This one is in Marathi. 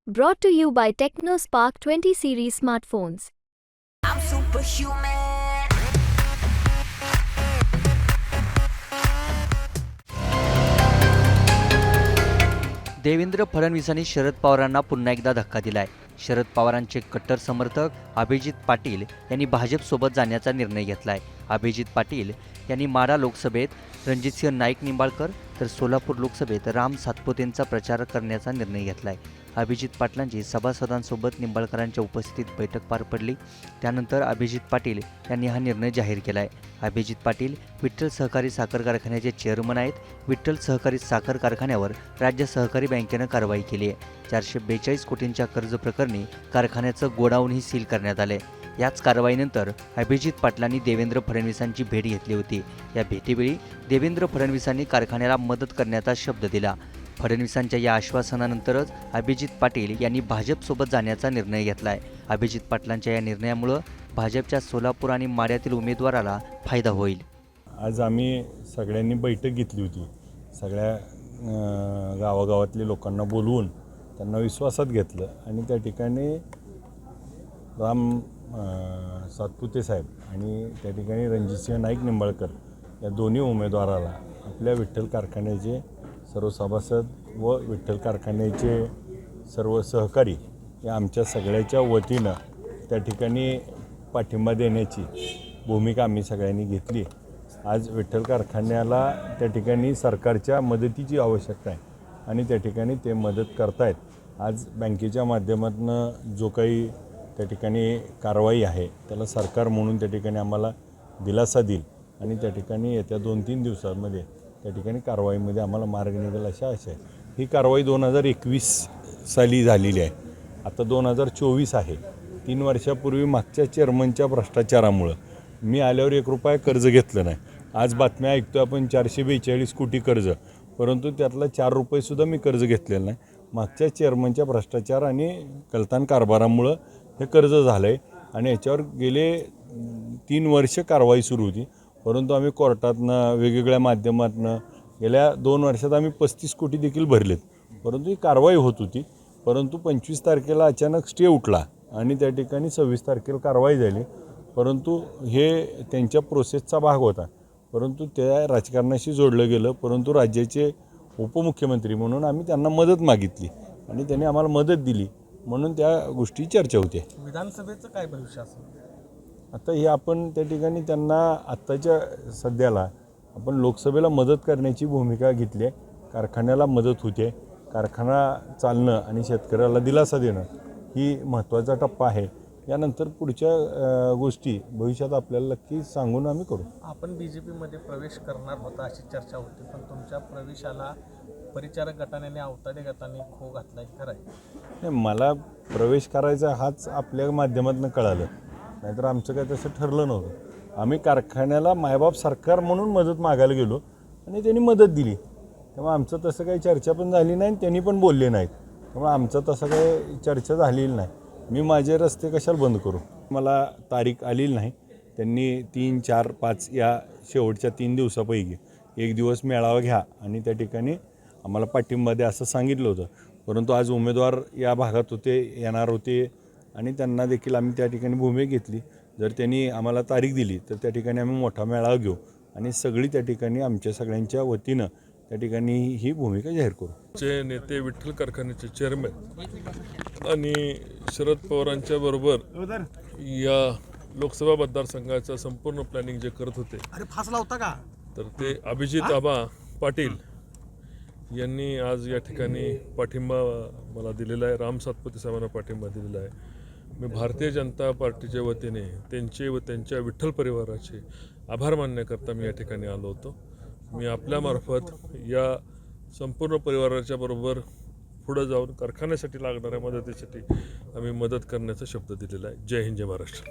Brought to you by TechnoSpark 20 series smartphones. I'm superhuman. Devendra फडणवीसांनी शरद पवारांना पुन्हा एकदा धक्का दिलाय. शरद पवारांचे कट्टर समर्थक अभिजित पाटील यांनी भाजपसोबत जाण्याचा निर्णय घेतलाय. अभिजित पाटील यांनी माढा लोकसभेत रणजितसिंह नाईक निंबाळकर तर सोलापूर लोकसभेत राम सातपुतेंचा प्रचार करण्याचा निर्णय घेतलाय. अभिजित पाटलांची सभासदांसोबत निंबाळकरांच्या उपस्थितीत बैठक पार पडली. त्यानंतर अभिजित पाटील यांनी हा निर्णय जाहीर केलाय. अभिजित पाटील विठ्ठल सहकारी साखर कारखान्याचे चेअरमन आहेत. विठ्ठल सहकारी साखर कारखान्यावर राज्य सहकारी बँकेनं कारवाई केली आहे. 442 कोटींच्या कर्ज प्रकरणी कारखान्याचं गोडाऊनही सील करण्यात आले. याच कारवाईनंतर अभिजित पाटलांनी देवेंद्र फडणवीसांची भेट घेतली होती. या भेटीवेळी देवेंद्र फडणवीसांनी कारखान्याला मदत करण्याचा शब्द दिला. फडणवीसांच्या या आश्वासनानंतरच अभिजित पाटील यांनी भाजपसोबत जाण्याचा निर्णय घेतलाय. अभिजित पाटलांच्या या निर्णयामुळे भाजपच्या सोलापूर आणि माढ्यातील उमेदवाराला फायदा होईल. आज आम्ही सगळ्यांनी बैठक घेतली होती. सगळ्या गावागावातल्या लोकांना बोलवून त्यांना विश्वासात घेतलं आणि त्या ठिकाणी राम सातपुते साहेब आणि त्या ठिकाणी रणजितसिंह नाईक निंबाळकर या दोन्ही उमेदवाराला आपल्या विठ्ठल कारखान्याचे सर्व सभासद व विठ्ठल कारखान्याचे सर्व सहकारी या आमच्या सगळ्याच्या वतीनं त्या ठिकाणी पाठिंबा देण्याची भूमिका आम्ही सगळ्यांनी घेतली. आज विठ्ठल कारखान्याला त्या ठिकाणी सरकारच्या मदतीची आवश्यकता आहे आणि त्या ठिकाणी ते मदत करतायत. आज बँकेच्या माध्यमातून जो काही त्या ठिकाणी कारवाई आहे त्याला सरकार म्हणून त्या ठिकाणी आम्हाला दिलासा देईल आणि त्या ठिकाणी येत्या 2-3 दिवसांमध्ये त्या ठिकाणी कारवाईमध्ये आम्हाला मार्ग निघेल अशा आशा आहे. ही कारवाई 2021 साली झालेली आहे. आता 2024 आहे. 3 वर्षापूर्वी मागच्या चेअरमनच्या भ्रष्टाचारामुळं मी आल्यावर 1 रुपया कर्ज घेतलं नाही. आज बातम्या ऐकतो आपण 442 कोटी कर्ज, परंतु त्यातला 4 रुपयेसुद्धा मी कर्ज घेतलेलं नाही. मागच्या चेअरमनच्या भ्रष्टाचार आणि कलतान कारभारामुळं हे कर्ज झालं आहे आणि याच्यावर गेले 3 वर्ष कारवाई सुरू होती. परंतु आम्ही कोर्टातनं वेगवेगळ्या माध्यमातनं गेल्या 2 वर्षात आम्ही 35 कोटी देखील भरलेत. परंतु ही कारवाई होत होती. परंतु 25 तारखेला अचानक स्टे उठला आणि त्या ठिकाणी 26 तारखेला कारवाई झाली. परंतु हे त्यांच्या प्रोसेसचा भाग होता. परंतु त्या राजकारणाशी जोडलं गेलं. परंतु राज्याचे उपमुख्यमंत्री म्हणून आम्ही त्यांना मदत मागितली आणि त्यांनी आम्हाला मदत दिली म्हणून त्या गोष्टी चर्चा होते. विधानसभेचं काय भविष्य असेल? आता हे आपण त्या ठिकाणी त्यांना आत्ताच्या सध्याला आपण लोकसभेला मदत करण्याची भूमिका घेतली आहे. कारखान्याला मदत होते. कारखाना चालणं आणि शेतकऱ्याला दिलासा देणं ही महत्त्वाचा टप्पा आहे. यानंतर पुढच्या गोष्टी भविष्यात आपल्याला नक्की सांगून आम्ही करू. आपण BJPमध्ये प्रवेश करणार होता अशी चर्चा होती, पण तुमच्या प्रवेशाला परिचारक गटाने आणि अवताडे गटाने खो घातला, खरं आहे? नाही, मला प्रवेश करायचा हाच आपल्या माध्यमातून कळालं, नाहीतर आमचं काय तसं ठरलं नव्हतं. आम्ही कारखान्याला मायबाप सरकार म्हणून मदत मागायला गेलो आणि त्यांनी मदत दिली. त्यामुळे आमचं तसं काही चर्चा पण झाली नाही आणि त्यांनी पण बोलले नाहीत. त्यामुळे आमचं तसं काही चर्चा झालेली नाही. मी माझे रस्ते कशाला बंद करू? मला तारीख आलेली नाही. त्यांनी 3, 4, 5 या शेवटच्या 3 दिवसापैकी 1 दिवस मेळावा घ्या आणि त्या ठिकाणी आम्हाला पाठिंबा द्या असं सांगितलं होतं. परंतु आज उमेदवार या भागात होते, येणार होते आणि त्यांना देखील आम्ही त्या ठिकाणी भूमिका घेतली. जर त्यांनी आम्हाला तारीख दिली तर त्या ठिकाणी आम्ही मोठा मेळावा घेऊ आणि सगळी त्या ठिकाणी आमच्या सगळ्यांच्या वतीनं त्या ठिकाणी ही भूमिका जाहीर करू. चे नेते विठ्ठल कारखान्याचे चेअरमन आणि शरद पवारांच्या बरोबर या लोकसभा मतदारसंघाचं संपूर्ण प्लॅनिंग जे करत होते, अरे फास लावता का? तर ते अभिजित आबा पाटील यांनी आज या ठिकाणी पाठिंबा मला दिलेला आहे. राम सातपुते साहेबांना पाठिंबा दिलेला आहे. मी भारतीय जनता पार्टीच्या वतीने त्यांचे व त्यांच्या विठ्ठल परिवाराचे आभार मानण्याकरता मी या ठिकाणी आलो होतो. मी आपल्यामार्फत या संपूर्ण परिवाराच्या बरोबर पुढे जाऊन कारखान्यासाठी लागणाऱ्या मदतीसाठी आम्ही मदत करण्याचा शब्द दिलेला आहे. जय हिंद, जय महाराष्ट्र.